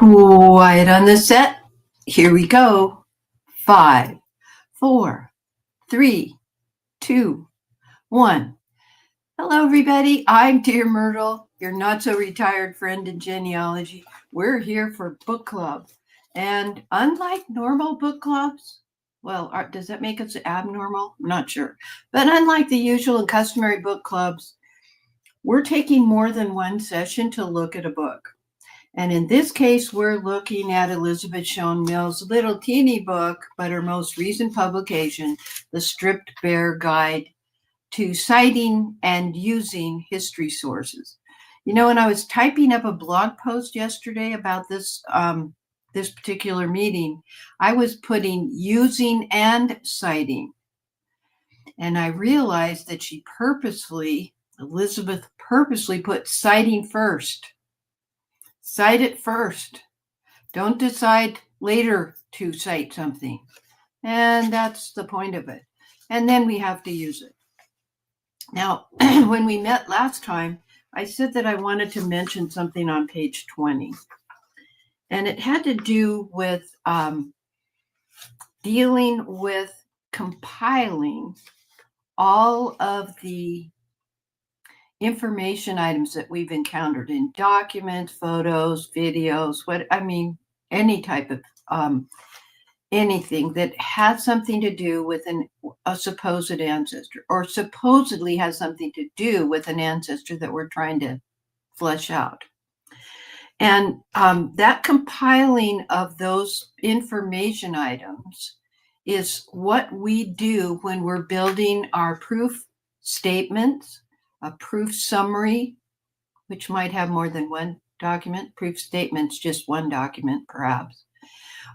Quiet on the set. Here we go. 5, 4, 3, 2, 1. Hello, everybody. I'm DearMYRTLE, your not-so-retired friend in genealogy. We're here for book club. And unlike normal book clubs, well, does that make us abnormal? I'm not sure. But unlike the usual and customary book clubs, we're taking more than one session to look at a book. And in this case, we're looking at Elizabeth Shown Mill's little teeny book, but her most recent publication, The Stripped Bare Guide to Citing and Using History Sources. You know, when I was typing up a blog post yesterday about this particular meeting, I was putting using and citing. And I realized that Elizabeth purposely put citing first. Cite it first. Don't decide later to cite something. And that's the point of it. And then we have to use it. Now, when we met last time, I said that I wanted to mention something on page 20. And it had to do with dealing with compiling all of the information items that we've encountered in documents, photos, videos, any type of anything that has something to do with a supposed ancestor, or supposedly has something to do with an ancestor that we're trying to flesh out. And that compiling of those information items is what we do when we're building our proof statements, a proof summary, which might have more than one document. Proof statement's just one document, perhaps.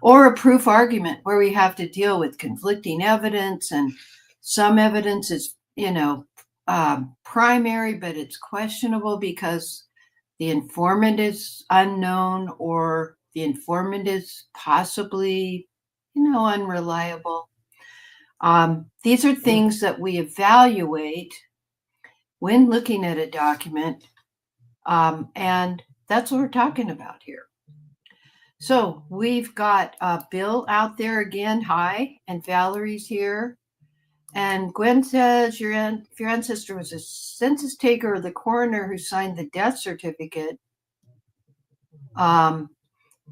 Or a proof argument where we have to deal with conflicting evidence, and some evidence is, primary, but it's questionable because the informant is unknown, or the informant is possibly, unreliable. These are things that we evaluate when looking at a document, and that's what we're talking about here. So we've got Bill out there again. Hi, and Valerie's here. And Gwen says, if your ancestor was a census taker or the coroner who signed the death certificate,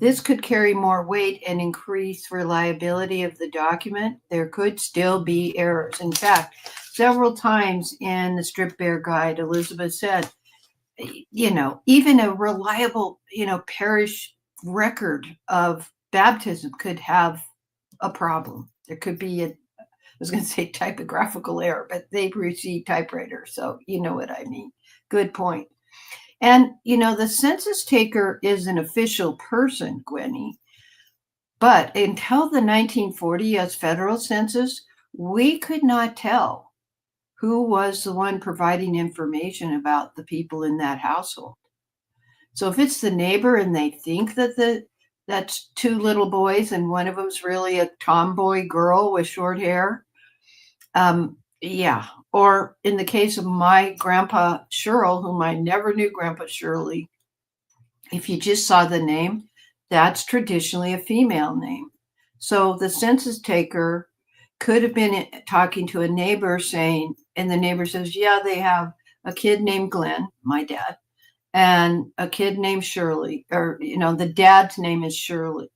this could carry more weight and increase reliability of the document. There could still be errors. In fact, several times in the Stripped Bare Guide, Elizabeth said, even a reliable, parish record of baptism could have a problem. There could be I was going to say typographical error, but they receive typewriter, so you know what I mean. Good point. And, the census taker is an official person, Gwenny, but until the 1940 U.S. federal census, we could not tell who was the one providing information about the people in that household. So if it's the neighbor and they think that that's two little boys and one of them's really a tomboy girl with short hair, yeah. Or in the case of my grandpa Shirley, whom I never knew Grandpa Shirley, if you just saw the name, that's traditionally a female name. So the census taker could have been talking to a neighbor saying, and the neighbor says, yeah, they have a kid named Glenn, my dad, and a kid named Shirley, or, the dad's name is Shirley,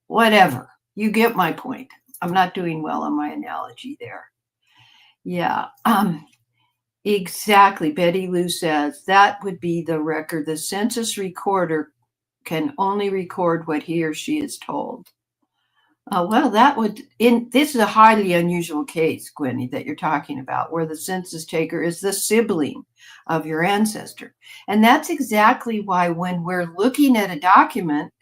whatever. You get my point. I'm not doing well on my analogy there. Yeah, exactly. Betty Lou says that would be the record. The census recorder can only record what he or she is told. Well, this is a highly unusual case, Gwenny, that you're talking about, where the census taker is the sibling of your ancestor. And that's exactly why when we're looking at a document,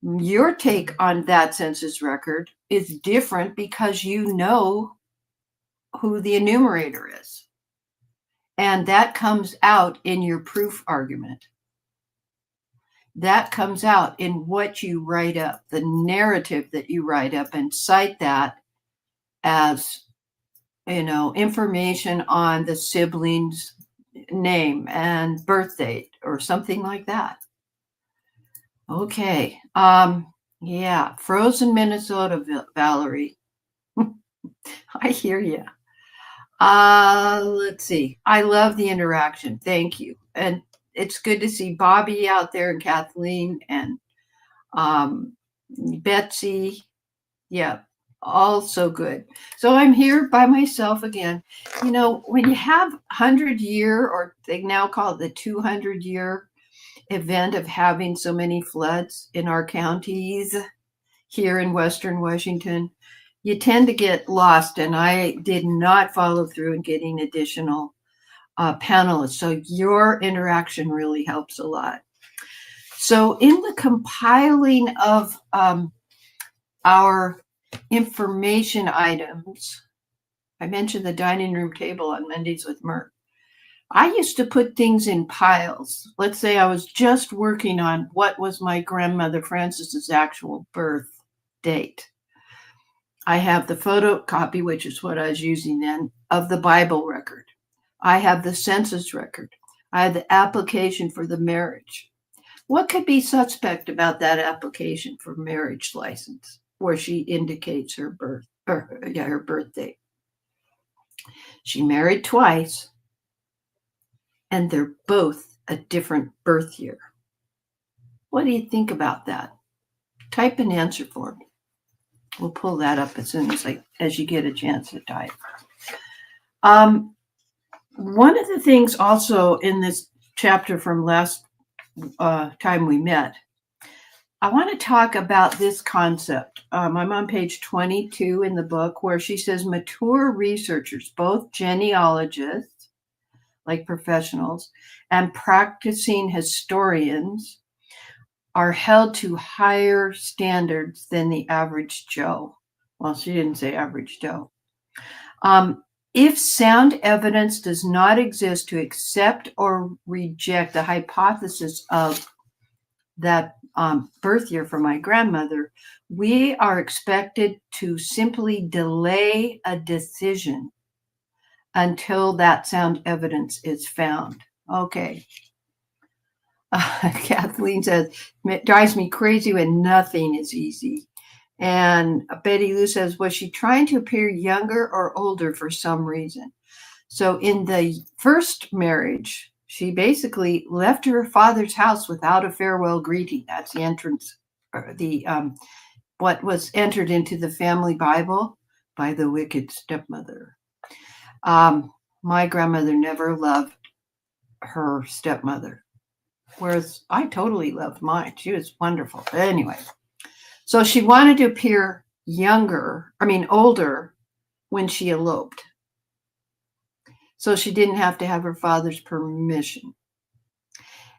your take on that census record is different because you know who the enumerator is. And that comes out in your proof argument. That comes out in what you write up, the narrative that you write up, and cite that as, information on the sibling's name and birth date or something like that. Okay. Yeah, frozen Minnesota, Valerie. I hear you. Let's see. I love the interaction. Thank you. And it's good to see Bobby out there and Kathleen and um, Betsy. Yeah, all so good. So I'm here by myself again. You know, when you have 100-year, or they now call it the 200-year event of having so many floods in our counties here in Western Washington, you tend to get lost. And I did not follow through in getting additional panelists. So your interaction really helps a lot. So in the compiling of our information items, I mentioned the dining room table on Mondays with Myrt. I used to put things in piles. Let's say I was just working on what was my grandmother Frances's actual birth date. I have the photocopy, which is what I was using then, of the Bible record. I have the census record. I have the application for the marriage. What could be suspect about that application for marriage license where she indicates her birth, her birth date? She married twice, and they're both a different birth year. What do you think about that? Type an answer for me. We'll pull that up as soon as you get a chance to type. One of the things also in this chapter from last time we met, I want to talk about this concept. I'm on page 22 in the book where she says mature researchers, both genealogists, like professionals, and practicing historians are held to higher standards than the average Joe. Well, she didn't say average Joe. If sound evidence does not exist to accept or reject the hypothesis of that birth year for my grandmother, we are expected to simply delay a decision until that sound evidence is found. Okay. Kathleen says, it drives me crazy when nothing is easy. And Betty Lou says, was she trying to appear younger or older for some reason? So in the first marriage, she basically left her father's house without a farewell greeting. That's the entrance, or the what was entered into the family Bible by the wicked stepmother. My grandmother never loved her stepmother, whereas I totally loved mine. She was wonderful. But anyway, so she wanted to appear older when she eloped. So she didn't have to have her father's permission.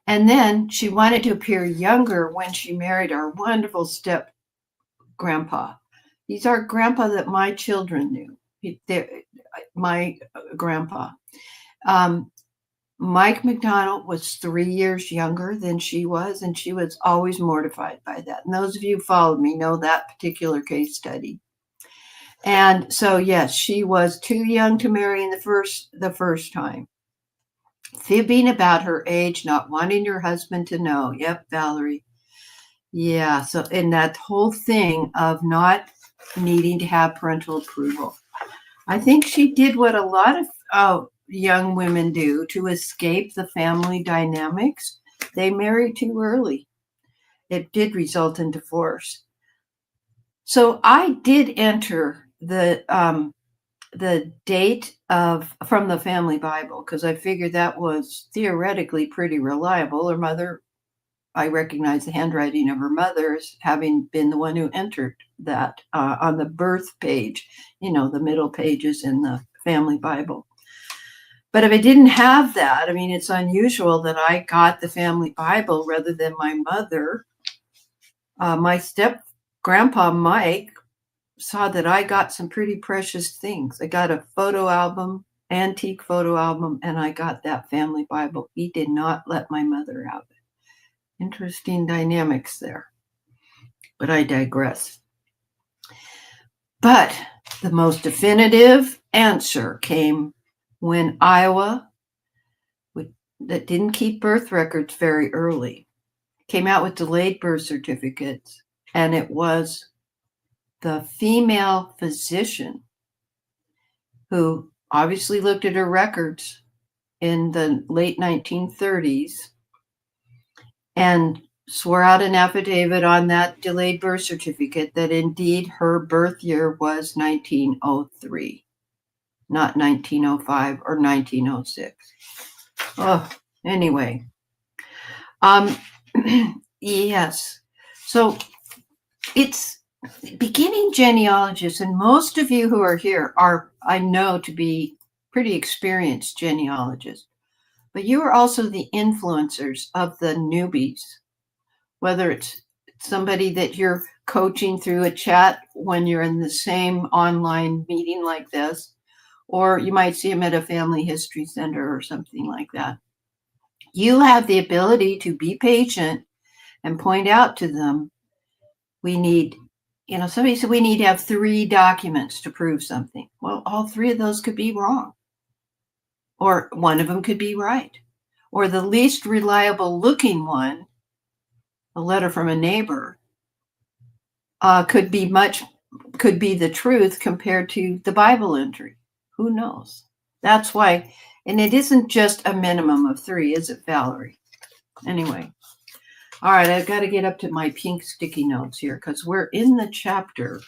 And then she wanted to appear younger when she married our wonderful step grandpa. He's our grandpa that my children knew. My grandpa. Mike McDonald was 3 years younger than she was, and she was always mortified by that. And those of you who followed me know that particular case study. And so, yes, she was too young to marry in the first time. Fibbing about her age, not wanting her husband to know. Yep, Valerie. Yeah, so in that whole thing of not needing to have parental approval. I think she did what a lot of young women do to escape the family dynamics. They married too early. It did result in divorce. So I did enter the date from the family Bible because I figured that was theoretically pretty reliable. Her mother, I recognized the handwriting of her mother as having been the one who entered that on the birth page, the middle pages in the family Bible. But if I didn't have that, it's unusual that I got the family Bible rather than my mother. My step grandpa, Mike, saw that I got some pretty precious things. I got a photo album, antique photo album, and I got that family Bible. He did not let my mother have it. Interesting dynamics there. But I digress. But the most definitive answer came when Iowa, that didn't keep birth records very early, came out with delayed birth certificates, and it was the female physician who obviously looked at her records in the late 1930s and swore out an affidavit on that delayed birth certificate that indeed her birth year was 1903, not 1905 or 1906. Oh, anyway. Yes. So it's beginning genealogists, and most of you who are here are, I know, to be pretty experienced genealogists, but you are also the influencers of the newbies, whether it's somebody that you're coaching through a chat when you're in the same online meeting like this, or you might see them at a family history center or something like that. You have the ability to be patient and point out to them, we need, somebody said we need to have 3 documents to prove something. Well, all 3 of those could be wrong, or one of them could be right, or the least reliable looking one, a letter from a neighbor, could be the truth compared to the Bible entry. Who knows? That's why, and it isn't just a minimum of 3, is it, Valerie? Anyway, all right, I've got to get up to my pink sticky notes here because we're in the chapter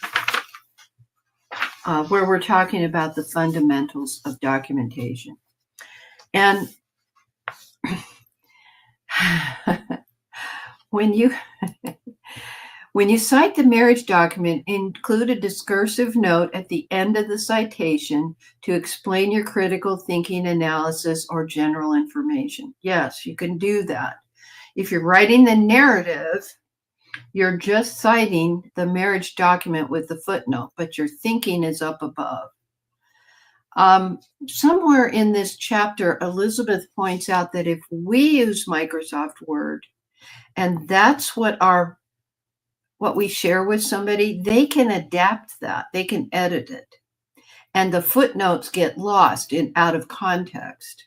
where we're talking about the fundamentals of documentation. And when you cite the marriage document, include a discursive note at the end of the citation to explain your critical thinking, analysis, or general information. Yes, you can do that. If you're writing the narrative, you're just citing the marriage document with the footnote, but your thinking is up above. Somewhere in this chapter, Elizabeth points out that if we use Microsoft Word, and that's what we share with somebody, they can adapt that, they can edit it, and the footnotes get lost out of context.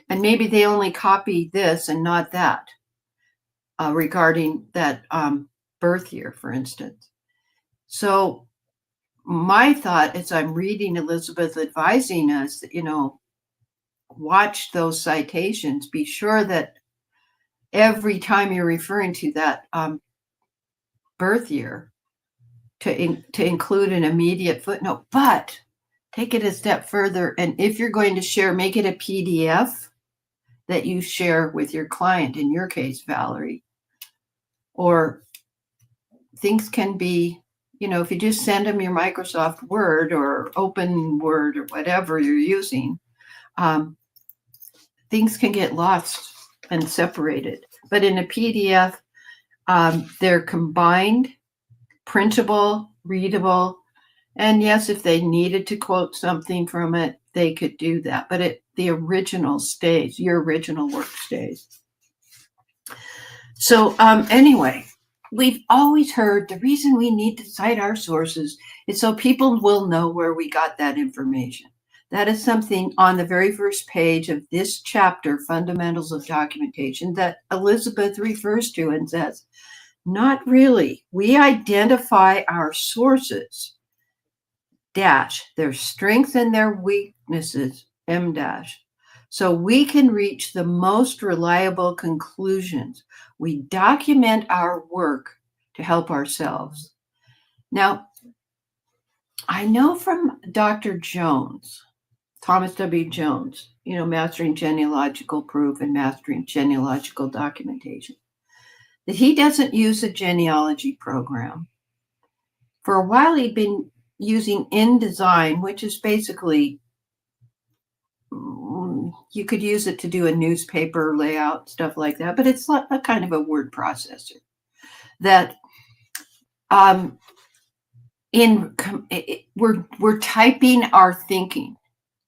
And maybe they only copy this and not that, regarding that birth year, for instance. So my thought as I'm reading Elizabeth advising us, watch those citations. Be sure that every time you're referring to that birth year to include an immediate footnote, but take it a step further. And if you're going to share, make it a PDF that you share with your client, in your case, Valerie. Or things can be, if you just send them your Microsoft Word or Open Word or whatever you're using, things can get lost and separated. But in a PDF, they're combined, printable, readable, and yes, if they needed to quote something from it, they could do that. But the original stays, your original work stays. So anyway, we've always heard the reason we need to cite our sources is so people will know where we got that information. That is something on the very first page of this chapter, Fundamentals of Documentation, that Elizabeth refers to and says, not really. We identify our sources, their strengths and their weaknesses, M-, so we can reach the most reliable conclusions. We document our work to help ourselves. Now, I know from Dr. Jones, Thomas W. Jones, Mastering Genealogical Proof and Mastering Genealogical Documentation, that he doesn't use a genealogy program. For a while, he'd been using InDesign, which is basically, you could use it to do a newspaper layout, stuff like that, but it's a kind of a word processor that we're typing our thinking.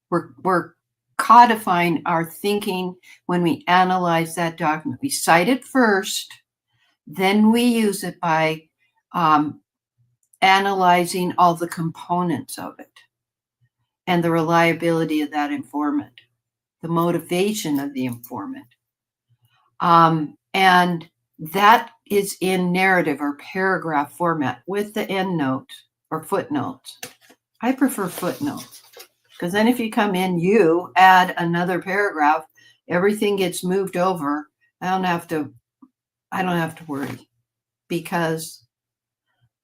We're codifying our thinking when we analyze that document. We cite it first, then we use it by analyzing all the components of it and the reliability of that informant, the motivation of the informant. And that is in narrative or paragraph format with the endnote or footnotes. I prefer footnotes because then if you come in, you add another paragraph, everything gets moved over. I don't have to worry because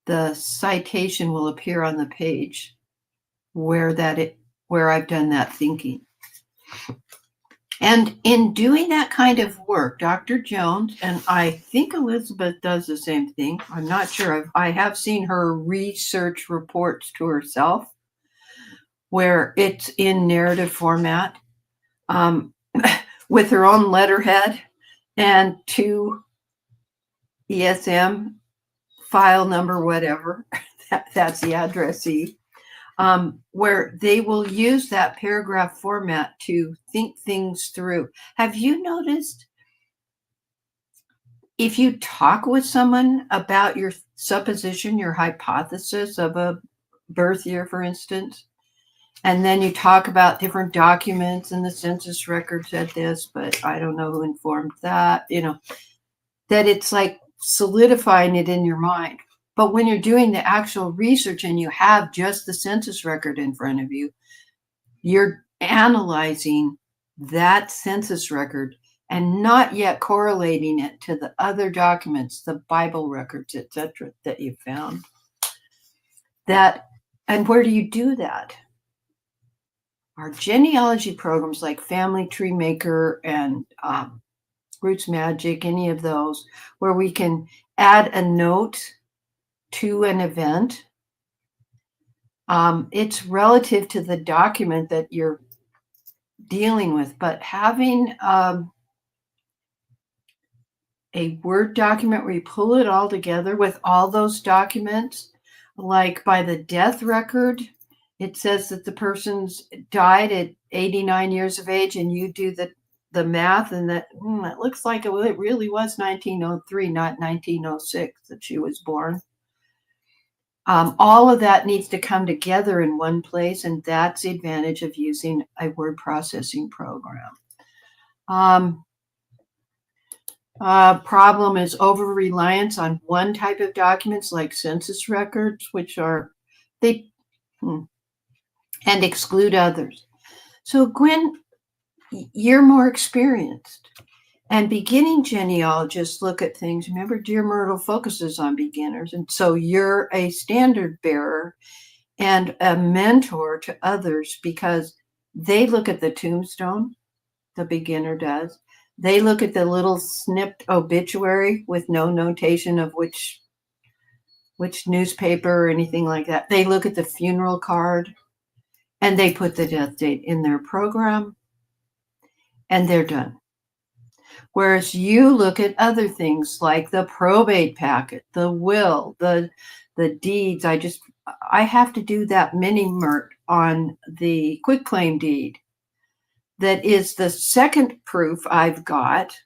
the citation will appear on the page where I've done that thinking. And in doing that kind of work, Dr. Jones, and I think Elizabeth does the same thing. I'm not sure. I have seen her research reports to herself where it's in narrative format with her own letterhead and to ESM file number, whatever. That's the addressee. Where they will use that paragraph format to think things through. Have you noticed if you talk with someone about your supposition, your hypothesis of a birth year, for instance, and then you talk about different documents and the census record said this, but I don't know who informed that, that it's like solidifying it in your mind. But when you're doing the actual research and you have just the census record in front of you, you're analyzing that census record and not yet correlating it to the other documents, the Bible records, etc., that you found. And where do you do that? Our genealogy programs like Family Tree Maker and Roots Magic, any of those, where we can add a note to an event. It's relative to the document that you're dealing with, but having a Word document where you pull it all together with all those documents, like by the death record, it says that the person's died at 89 years of age, and you do the math, and that it looks like it really was 1903, not 1906 that she was born. All of that needs to come together in one place, and that's the advantage of using a word processing program. Problem is over-reliance on one type of documents like census records, which are and exclude others. So Gwen, you're more experienced. And beginning genealogists look at things. Remember, DearMYRTLE focuses on beginners. And so you're a standard bearer and a mentor to others because they look at the tombstone, the beginner does. They look at the little snipped obituary with no notation of which newspaper or anything like that. They look at the funeral card and they put the death date in their program and they're done. Whereas you look at other things like the probate packet, the will, the deeds. I have to do that mini Myrt on the quitclaim deed. That is the second proof I've got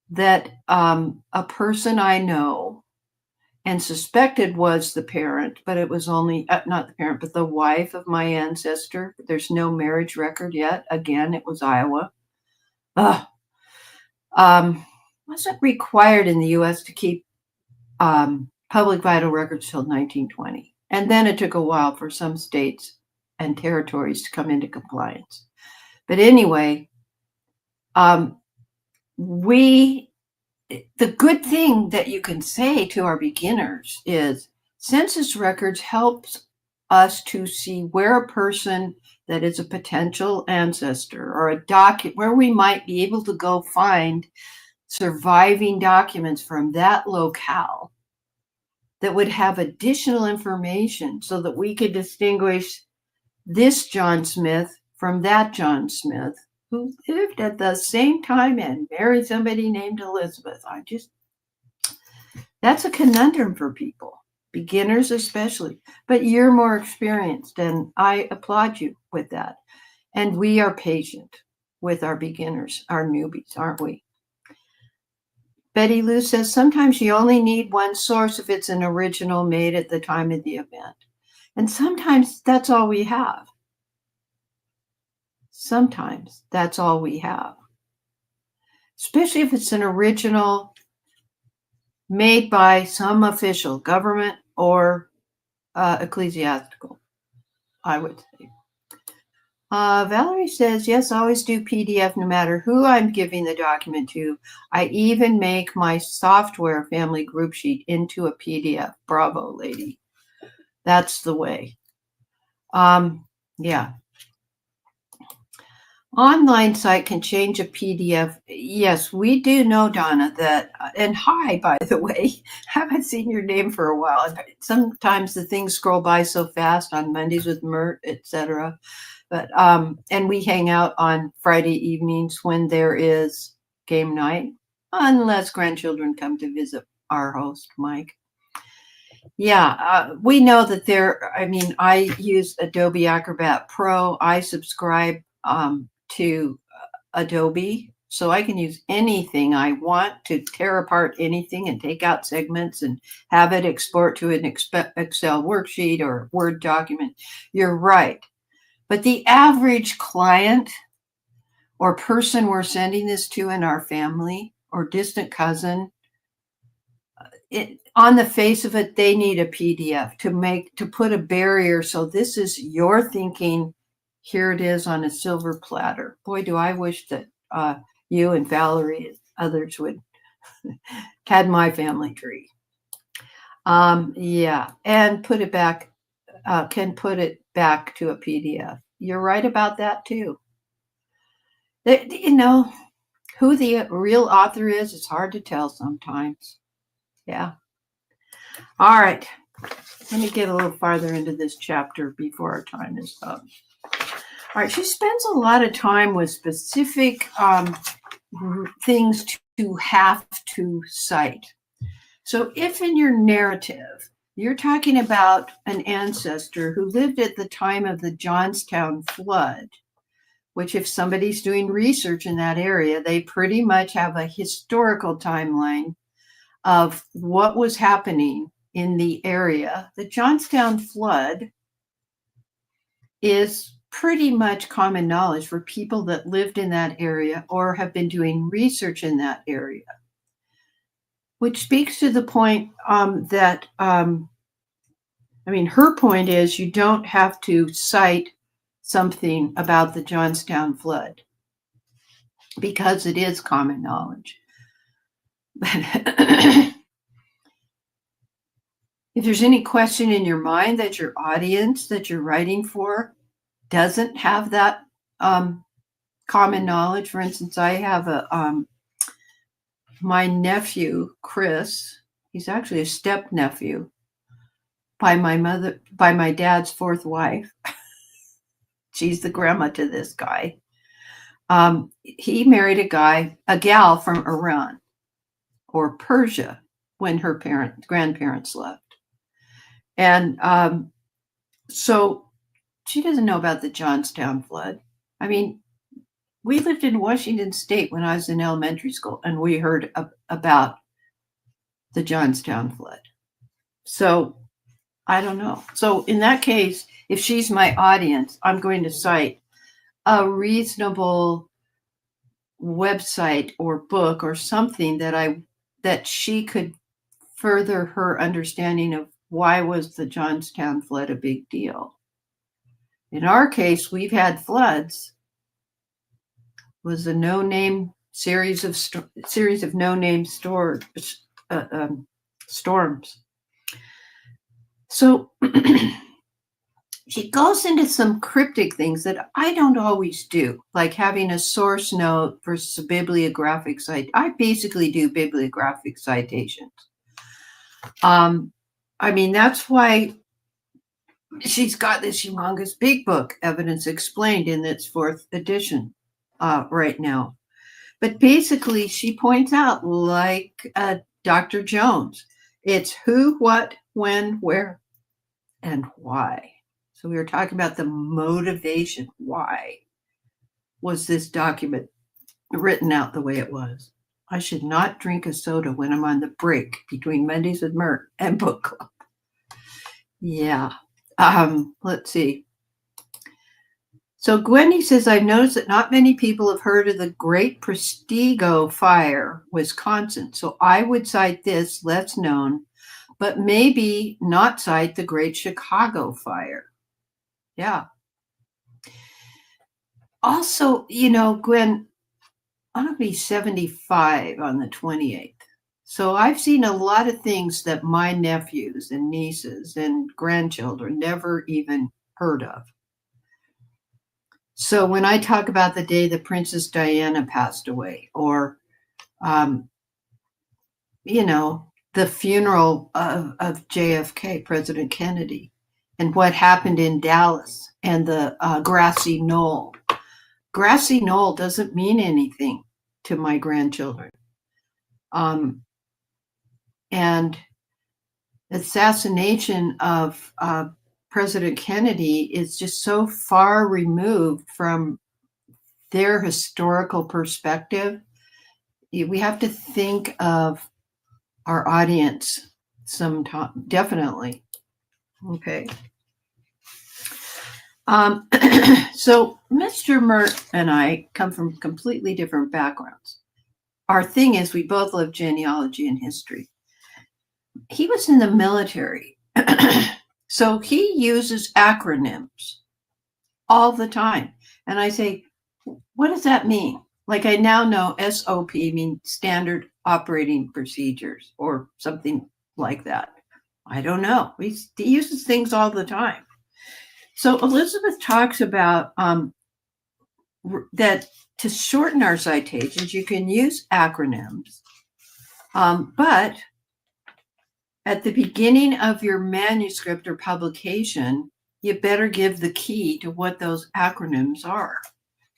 that a person I know and suspected was the parent, but it was only, not the parent, but the wife of my ancestor. There's no marriage record yet. Again, it was Iowa. Wasn't required in the U.S. to keep public vital records till 1920. And then it took a while for some states and territories to come into compliance. But anyway, the good thing that you can say to our beginners is census records helps us to see where a person that is a potential ancestor or a document where we might be able to go find surviving documents from that locale that would have additional information so that we could distinguish this John Smith from that John Smith who lived at the same time and married somebody named Elizabeth. That's a conundrum for people, beginners especially, but you're more experienced and I applaud you with that. And we are patient with our beginners, our newbies, aren't we? Betty Lou says, sometimes you only need one source if it's an original made at the time of the event. And sometimes that's all we have. Sometimes that's all we have. Especially if it's an original made by some official, government or ecclesiastical, I would say. Valerie says, yes, always do PDF no matter who I'm giving the document to. I even make my software family group sheet into a PDF. Bravo, lady. That's the way. Yeah. Online site can change a PDF. Yes, we do know, Donna, that, and hi, by the way, haven't seen your name for a while. Sometimes the things scroll by so fast on Mondays with Myrt, etc. But, and we hang out on Friday evenings when there is game night, unless grandchildren come to visit our host, Mike. Yeah, we know that I use Adobe Acrobat Pro. I subscribe to Adobe, so I can use anything I want to tear apart anything and take out segments and have it export to an Excel worksheet or Word document. You're right. But the average client or person we're sending this to in our family or distant cousin, on the face of it, they need a PDF to put a barrier. So this is your thinking. Here it is on a silver platter. Boy, do I wish that you and Valerie and others would had my family tree. Yeah, and put it back, can put it back to a PDF. You're right about that too. You know, who the real author is, it's hard to tell sometimes. Yeah. All right. Let me get a little farther into this chapter before our time is up. All right. She spends a lot of time with specific things to have to cite. So if in your narrative, you're talking about an ancestor who lived at the time of the Johnstown flood, which if somebody's doing research in that area, they pretty much have a historical timeline of what was happening in the area. The Johnstown flood is pretty much common knowledge for people that lived in that area or have been doing research in that area, which speaks to the point that, her point is you don't have to cite something about the Johnstown flood because it is common knowledge. If there's any question in your mind that your audience that you're writing for doesn't have that common knowledge, for instance, I have my nephew, Chris, he's actually a step nephew by my dad's fourth wife. She's the grandma to this guy. He married a gal from Iran or Persia when her grandparents left. And so she doesn't know about the Johnstown flood. We lived in Washington State when I was in elementary school, and we heard about the Johnstown flood. So I don't know. So in that case, if she's my audience, I'm going to cite a reasonable website or book or something that she could further her understanding of why was the Johnstown flood a big deal. In our case, we've had floods. It was a no-name series of no-name storms. So she goes into some cryptic things that I don't always do, like having a source note versus a bibliographic cite. I basically do bibliographic citations. That's why she's got this humongous big book, Evidence Explained, in its 4th edition right now. But basically, she points out, like Dr. Jones, it's who, what, when, where, and why. So we were talking about the motivation. Why was this document written out the way it was? I should not drink a soda when I'm on the break between Mondays with Myrt and Book Club. Yeah. Let's see. So Gwendy says, I've noticed that not many people have heard of the Great Prestigo Fire, Wisconsin. So I would cite this, less known, but maybe not cite the Great Chicago Fire. Yeah. Also, Gwen, I'm going to be 75 on the 28th. So I've seen a lot of things that my nephews and nieces and grandchildren never even heard of. So when I talk about the day that Princess Diana passed away, or, the funeral of JFK, President Kennedy, and what happened in Dallas and the grassy knoll. Grassy knoll doesn't mean anything to my grandchildren. And assassination of President Kennedy is just so far removed from their historical perspective. We have to think of our audience sometime, definitely. Okay. So Mr. Myrt and I come from completely different backgrounds. Our thing is we both love genealogy and history. He was in the military, so he uses acronyms all the time. And I say, what does that mean? Like I now know SOP means Standard Operating Procedures or something like that. I don't know. He uses things all the time. So Elizabeth talks about that to shorten our citations, you can use acronyms, but at the beginning of your manuscript or publication, you better give the key to what those acronyms are.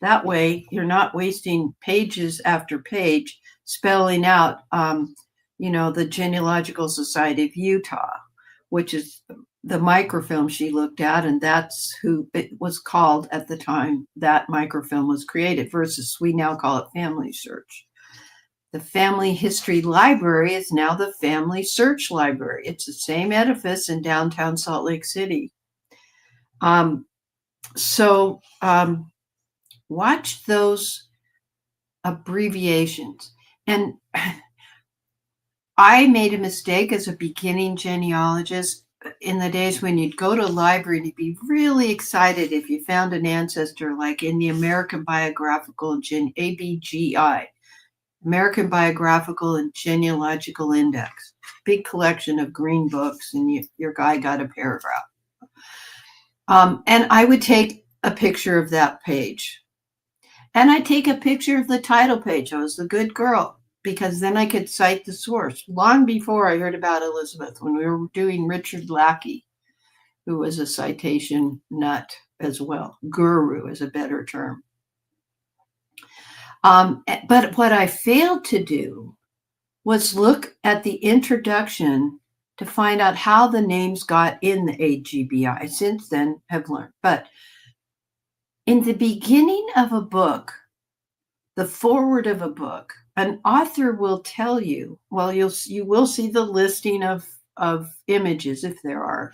That way, you're not wasting pages after page spelling out, the Genealogical Society of Utah, which is the microfilm she looked at, and that's who it was called at the time that microfilm was created, versus we now call it Family Search. The Family History Library is now the Family Search Library. It's the same edifice in downtown Salt Lake City. Watch those abbreviations. And I made a mistake as a beginning genealogist in the days when you'd go to a library and you'd be really excited if you found an ancestor, like in the American Biographical and ABGI, American Biographical and Genealogical Index, big collection of green books, and your guy got a paragraph. And I would take a picture of that page. And I'd take a picture of the title page. I was the good girl, because then I could cite the source. Long before I heard about Elizabeth, when we were doing Richard Lackey, who was a citation nut as well. Guru is a better term. But what I failed to do was look at the introduction to find out how the names got in the AGBI. Since then, have learned. But in the beginning of a book, the foreword of a book, an author will tell you, well, you will see the listing of images, if there are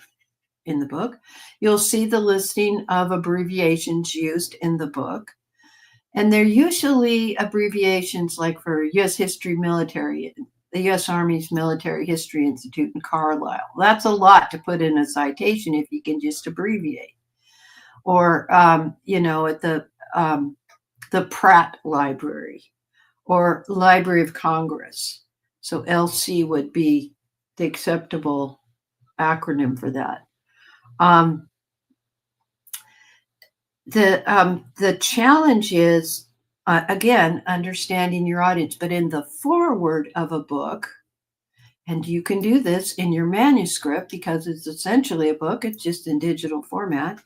in the book. You'll see the listing of abbreviations used in the book. And they're usually abbreviations like for U.S. History Military, the U.S. Army's Military History Institute in Carlisle. That's a lot to put in a citation if you can just abbreviate. Or, at the Pratt Library or Library of Congress. So LC would be the acceptable acronym for that. The challenge is, again, understanding your audience, but in the foreword of a book, and you can do this in your manuscript because it's essentially a book, it's just in digital format.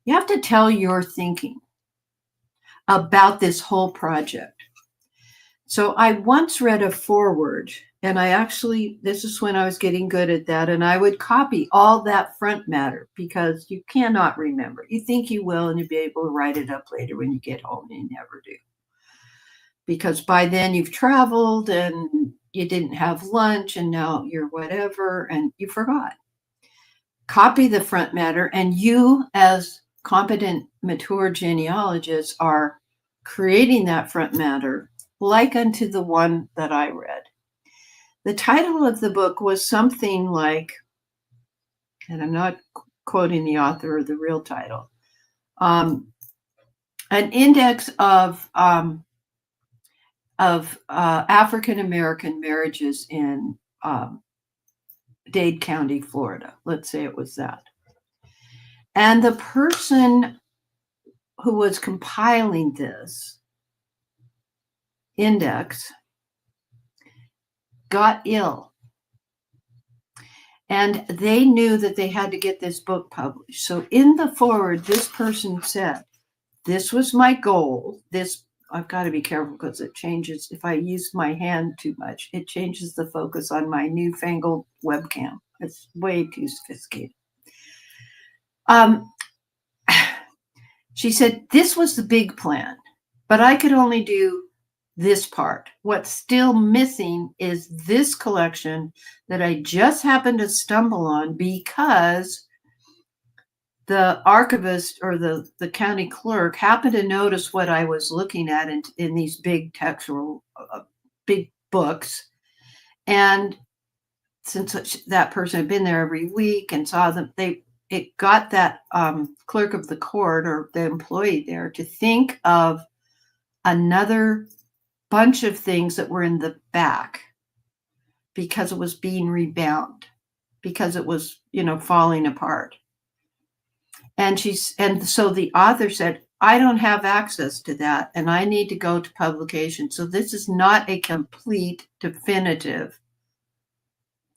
You have to tell your thinking about this whole project. So I once read a foreword, and this is when I was getting good at that, and I would copy all that front matter because you cannot remember. You think you will, and you'll be able to write it up later when you get home, and you never do. Because by then you've traveled and you didn't have lunch, and now you're whatever, and you forgot. Copy the front matter, and you as competent, mature genealogists are creating that front matter like unto the one that I read. The title of the book was something like, and I'm not quoting the author or the real title, an index of African American marriages in Dade County, Florida. Let's say it was that. And the person who was compiling this index got ill. And they knew that they had to get this book published. So in the foreword, this person said, this was my goal. I've got to be careful because it changes. If I use my hand too much, it changes the focus on my newfangled webcam. It's way too sophisticated. She said, this was the big plan, but I could only do this part. What's still missing is this collection that I just happened to stumble on because the archivist or the county clerk happened to notice what I was looking at in these big textual, big books. And since that person had been there every week and saw them, it got that clerk of the court or the employee there to think of another bunch of things that were in the back because it was being rebound, because it was, falling apart. And so the author said, I don't have access to that and I need to go to publication. So this is not a complete, definitive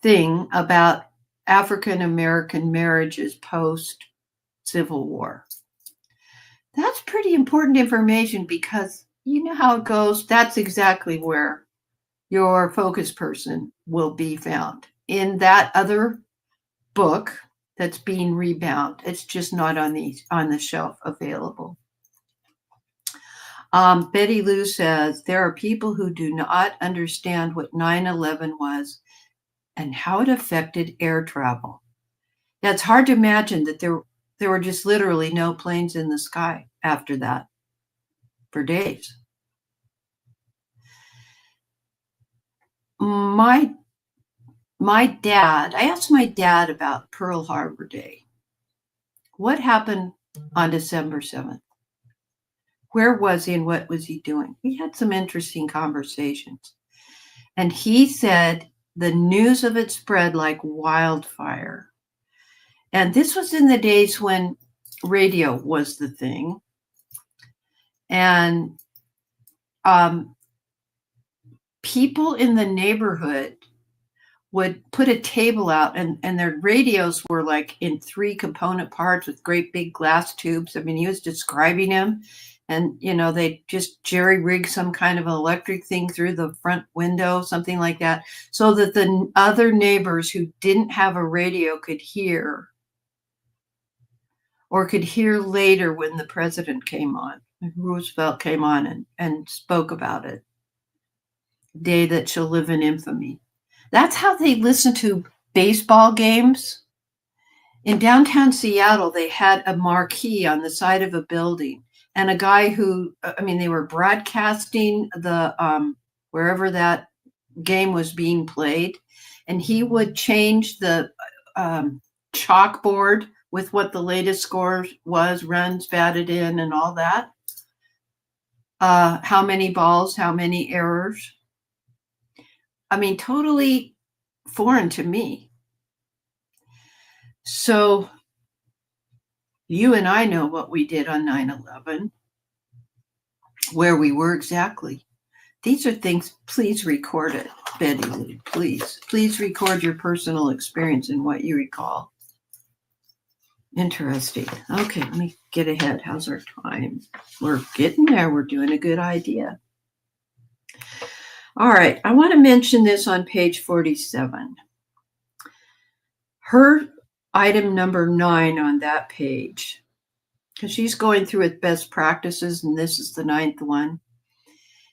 thing about African American marriages post-Civil War. That's pretty important information because you know how it goes. That's exactly where your focus person will be found. In that other book that's being rebound. It's just not on the shelf available. Betty Lou says, there are people who do not understand what 9/11 was and how it affected air travel. Yeah, it's hard to imagine that there were just literally no planes in the sky after that for days. I asked my dad about Pearl Harbor Day. What happened on December 7th? Where was he and what was he doing? We had some interesting conversations. And he said the news of it spread like wildfire. And this was in the days when radio was the thing. And people in the neighborhood would put a table out and their radios were like in 3 component parts with great big glass tubes. I mean, he was describing them and, they just jerry-rig some kind of electric thing through the front window, something like that, so that the other neighbors who didn't have a radio could hear or could hear later when the president came on, Roosevelt came on and spoke about it. Day that shall live in infamy. That's how they listen to baseball games. In downtown Seattle, they had a marquee on the side of a building, and a guy they were broadcasting the wherever that game was being played, and he would change the chalkboard with what the latest score was, runs batted in, and all that. How many balls, how many errors. I mean, totally foreign to me. So you and I know what we did on 9/11, where we were exactly. These are things, please record it, Betty Lou, please. Please record your personal experience and what you recall. Interesting. Okay, let me get ahead. How's our time? We're getting there. We're doing a good idea. All right, I want to mention this on page 47. Her item number 9 on that page, because she's going through with best practices, and this is the 9th one.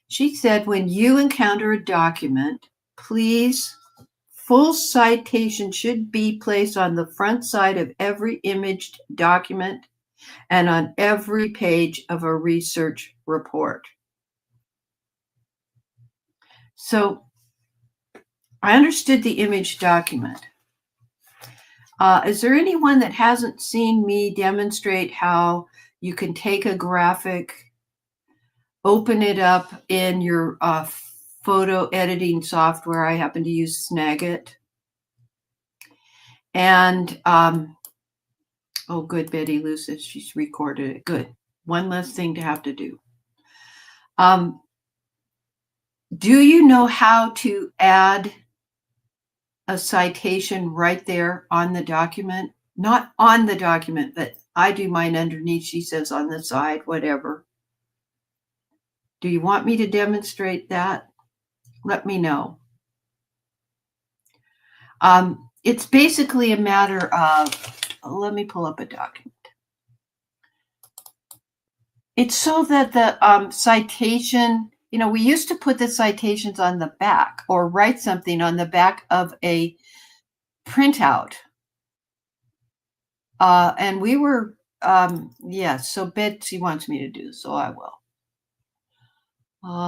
She said, when you encounter a document, please, full citation should be placed on the front side of every imaged document and on every page of a research report. So I understood the image document. Is there anyone that hasn't seen me demonstrate how you can take a graphic, open it up in your photo editing software? I happen to use Snagit. And, oh, good, Betty Lou says she's recorded it. Good. One less thing to have to do. Do you know how to add a citation right there on the document? Not on the document, but I do mine underneath. She says on the side, whatever. Do you want me to demonstrate that? Let me know. It's basically a matter of, let me pull up a document. It's so that the citation, you know, we used to put the citations on the back or write something on the back of a printout. And we were, yes, so Betsy wants me to do, so I will.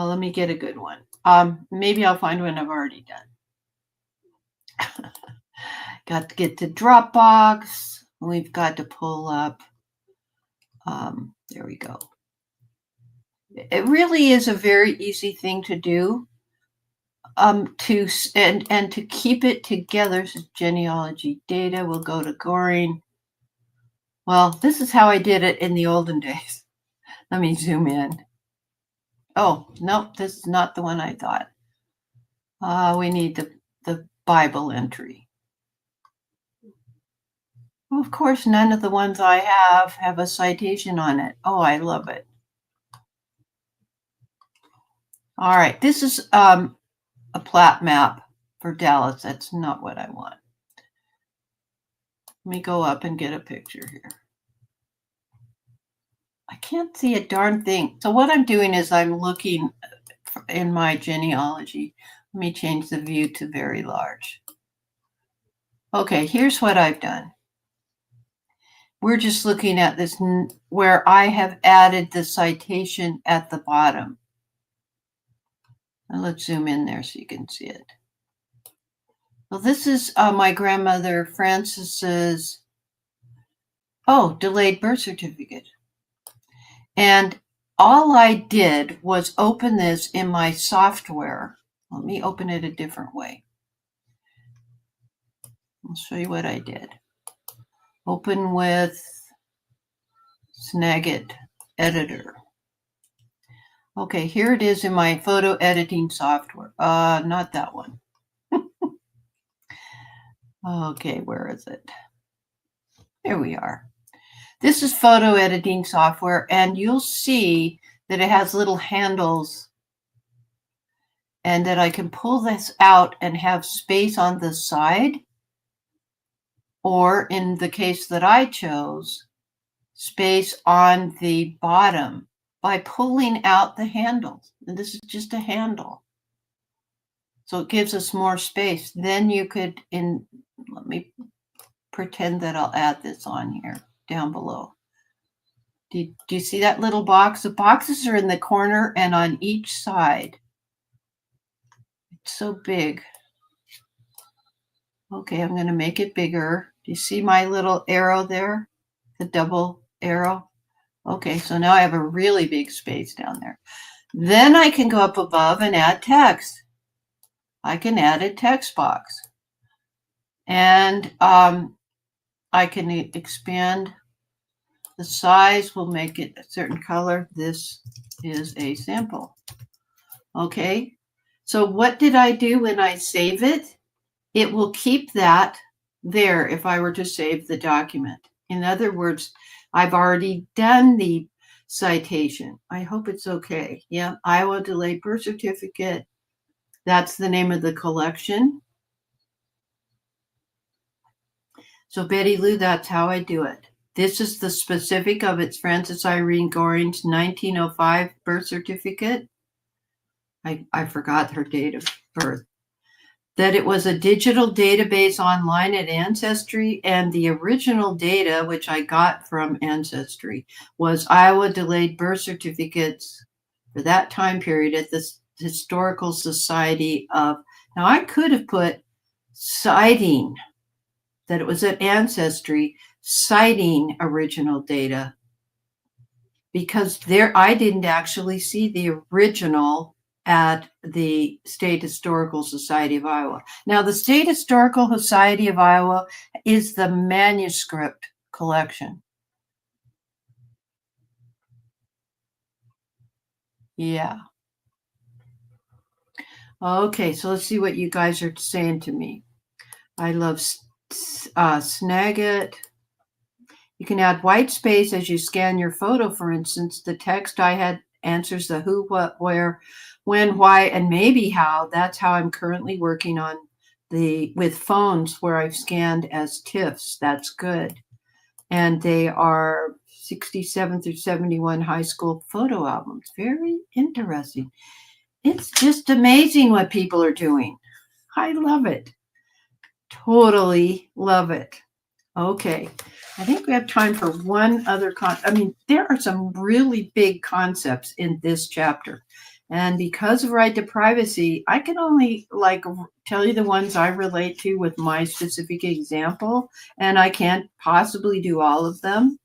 Let me get a good one. Maybe I'll find one I've already done. Got to get to Dropbox. We've got to pull up. There we go. It really is a very easy thing to do. And to keep it together. So genealogy data. We'll go to Goring. Well, this is how I did it in the olden days. Let me zoom in. Oh, nope, this is not the one I thought. We need the Bible entry. Well, of course, none of the ones I have a citation on it. Oh, I love it. All right, this is a plat map for Dallas. That's not what I want. Let me go up and get a picture here. I can't see a darn thing. So what I'm doing is I'm looking in my genealogy. Let me change the view to very large. Okay, here's what I've done. We're just looking at this where I have added the citation at the bottom. And let's zoom in there so you can see it. Well, this is my grandmother Frances's, delayed birth certificate. And all I did was open this in my software. Let me open it a different way. I'll show you what I did. Open with Snagit editor. Okay, here it is in my photo editing software. Not that one. Okay, where is it? Here we are. This is photo editing software, and you'll see that it has little handles and that I can pull this out and have space on the side, or in the case that I chose, space on the bottom by pulling out the handles. And this is just a handle. So it gives us more space. Then you could, let me pretend that I'll add this on here down below. Do you see that little box? The boxes are in the corner and on each side. It's so big. Okay, I'm going to make it bigger. Do you see my little arrow there? The double arrow? Okay, so now I have a really big space down there. Then I can go up above and add text. I can add a text box. And I can expand the size. We'll make it a certain color. This is a sample. Okay, so what did I do when I save it? It will keep that there if I were to save the document. In other words, I've already done the citation. I hope it's okay. Yeah, Iowa delayed birth certificate. That's the name of the collection. So Betty Lou, that's how I do it. This is the specific of its Frances Irene Goring's 1905 birth certificate. I forgot her date of birth. that it was a digital database online at Ancestry, and the original data, which I got from Ancestry, was Iowa delayed birth certificates for that time period at the Historical Society of, now I could have put Citing, that it was at Ancestry, citing original data, because there I didn't actually see the original at the State Historical Society of Iowa. Now, the State Historical Society of Iowa is the manuscript collection. Yeah. Okay, so let's see what you guys are saying to me. I love Snagit. You can add white space as you scan your photo, for instance. The text I had answers the who, what, where, when, why, and maybe how. That's how I'm currently working on with phones where I've scanned as TIFFs. That's good. And they are 67 through 71 high school photo albums. Very interesting. It's just amazing what people are doing. I love it. Totally love it. Okay. I think we have time for one other there are some really big concepts in this chapter. And because of right to privacy, I can only tell you the ones I relate to with my specific example, and I can't possibly do all of them.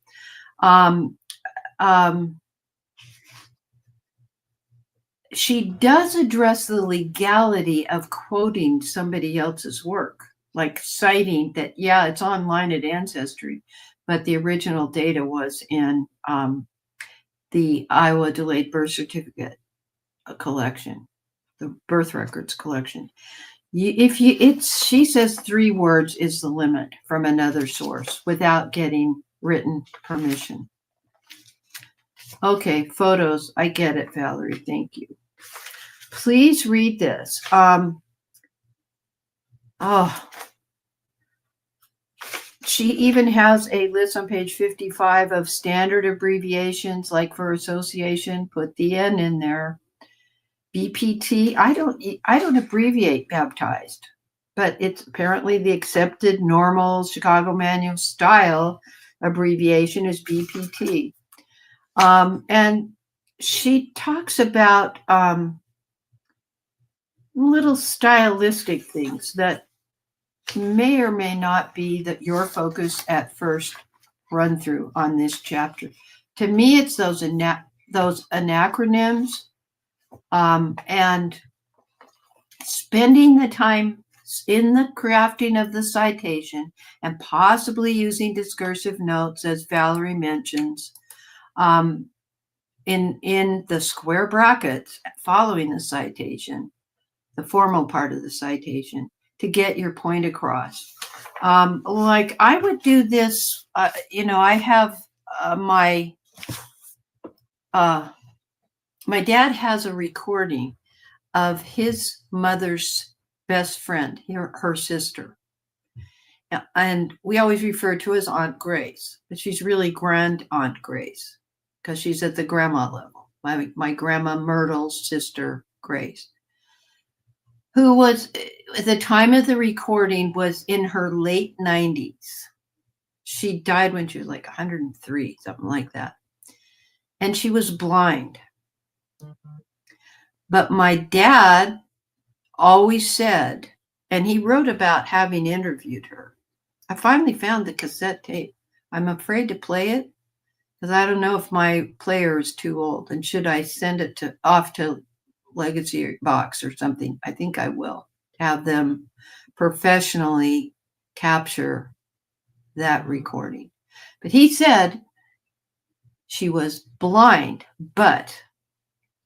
She does address the legality of quoting somebody else's work, like citing that, yeah, it's online at Ancestry, but the original data was in the Iowa Delayed Birth Certificate collection, the birth records collection. She says 3 words is the limit from another source without getting written permission. Okay, photos. I get it, Valerie. Thank you. Please read this. She even has a list on page 55 of standard abbreviations, like for association, put the N in there. BPT, I don't abbreviate baptized, but it's apparently the accepted normal Chicago Manual style abbreviation is BPT. And she talks about little stylistic things that may or may not be your focus at first run through on this chapter. To me, it's those anacronyms and spending the time in the crafting of the citation and possibly using discursive notes, as Valerie mentions, in the square brackets following the citation, the formal part of the citation, to get your point across. Like I would do this, I have my dad has a recording of his mother's best friend, her sister. And we always refer to her as Aunt Grace, but she's really Grand Aunt Grace because she's at the grandma level. My grandma Myrtle's sister, Grace, who was, at the time of the recording, was in her late 90s. She died when she was like 103, something like that. And she was blind. But my dad always said, and he wrote about having interviewed her. I finally found the cassette tape. I'm afraid to play it because I don't know if my player is too old. And should I send it off to Legacy Box or something? I think I will have them professionally capture that recording. But he said she was blind, but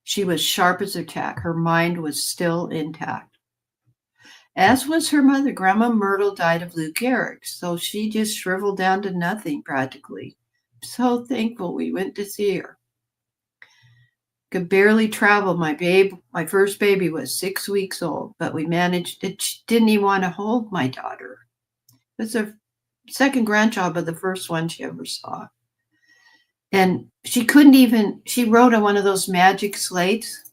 she was sharp as a tack. Her mind was still intact. As was her mother. Grandma Myrtle died of Lou Gehrig's, so she just shriveled down to nothing practically. So thankful we went to see her. Could barely travel. My first baby was 6 weeks old, but we managed it. She didn't even want to hold my daughter. It was her second grandchild, but the first one she ever saw. And she wrote on one of those magic slates.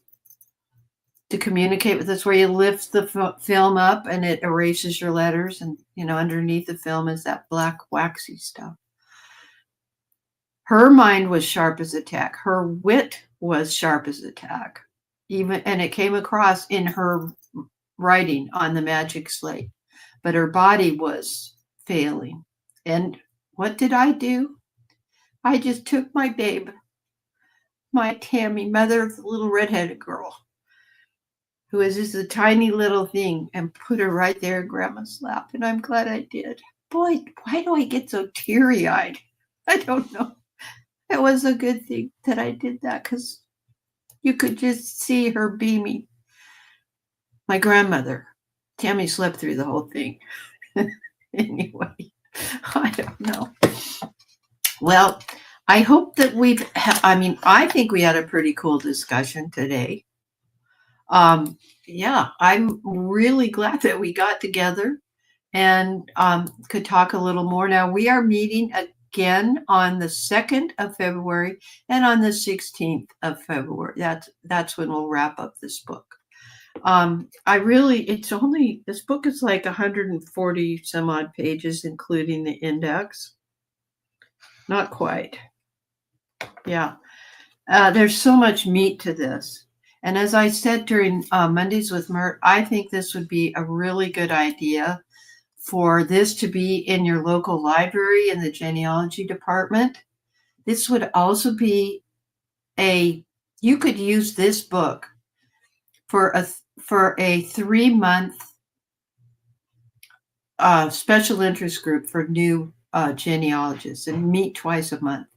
to communicate with us, where you lift the film up and it erases your letters, and underneath the film is that black waxy stuff. Her mind was sharp as a tack. Her wit was sharp as a tack. And it came across in her writing on the magic slate. But her body was failing. And what did I do? I just took my babe, my Tammy, mother of the little redheaded girl, who is just a tiny little thing, and put her right there in Grandma's lap. And I'm glad I did. Boy, why do I get so teary-eyed? I don't know. It was a good thing that I did that, because you could just see her beaming. My grandmother, Tammy, slept through the whole thing. Anyway, I don't know. Well, I hope that I think we had a pretty cool discussion today. Yeah, I'm really glad that we got together and could talk a little more. Now, we are meeting again on the 2nd of February and on the 16th of February. That's when we'll wrap up this book. This book is like 140 some odd pages, including the index. Not quite. Yeah. There's so much meat to this. And as I said during Mondays with Myrt, I think this would be a really good idea for this to be in your local library in the genealogy department. This would also be you could use this book for a 3-month special interest group for new genealogists, and meet twice a month.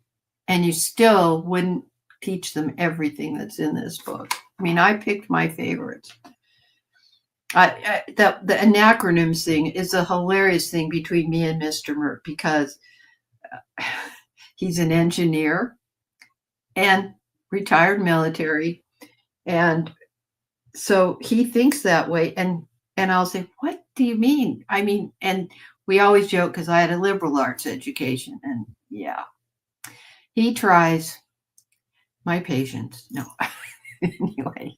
And you still wouldn't teach them everything that's in this book. I mean, I picked my favorites. The anacronyms thing is a hilarious thing between me and Mr. Myrt, because he's an engineer and retired military, and so he thinks that way. And I'll say, what do you mean? I mean, and we always joke, because I had a liberal arts education, and yeah, he tries my patience. No. Anyway,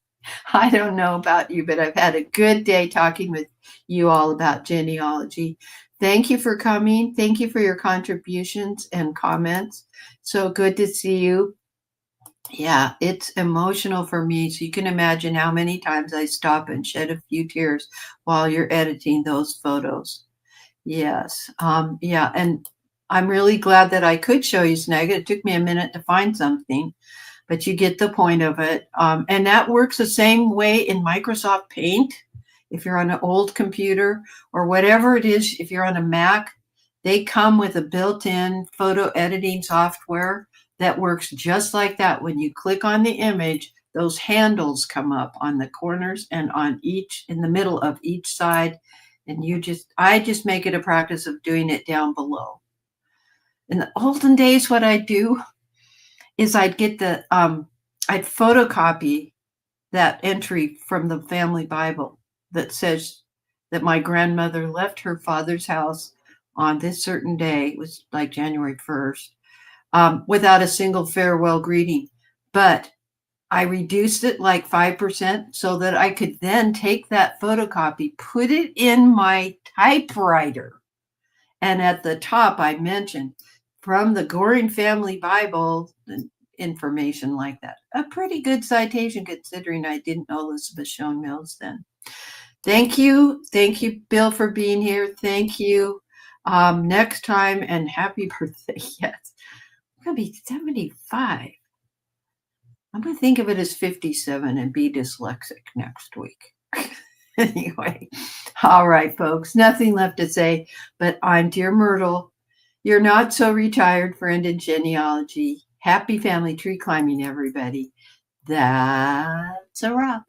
I don't know about you, but I've had a good day talking with you all about genealogy. Thank you for coming. Thank you for your contributions and comments. So good to see you. Yeah, it's emotional for me. So you can imagine how many times I stop and shed a few tears while you're editing those photos. Yes. Yeah. And I'm really glad that I could show you Snag. It took me a minute to find something, but you get the point of it. And that works the same way in Microsoft Paint. If you're on an old computer or whatever it is, if you're on a Mac, they come with a built-in photo editing software that works just like that. When you click on the image, those handles come up on the corners and in the middle of each side. And I just make it a practice of doing it down below. In the olden days, what I'd do is I'd get I'd photocopy that entry from the family Bible that says that my grandmother left her father's house on this certain day. It was like January 1st, without a single farewell greeting. But I reduced it like 5% so that I could then take that photocopy, put it in my typewriter. And at the top, I mentioned from the Goring Family Bible, and information like that. A pretty good citation, considering I didn't know Elizabeth Shown Mills then. Thank you. Thank you, Bill, for being here. Thank you. Next time, and happy birthday. Yes. I'm going to be 75. I'm going to think of it as 57 and be dyslexic next week. Anyway, all right, folks, nothing left to say, but I'm DearMYRTLE, your not so retired friend in genealogy. Happy family tree climbing, everybody. That's a wrap.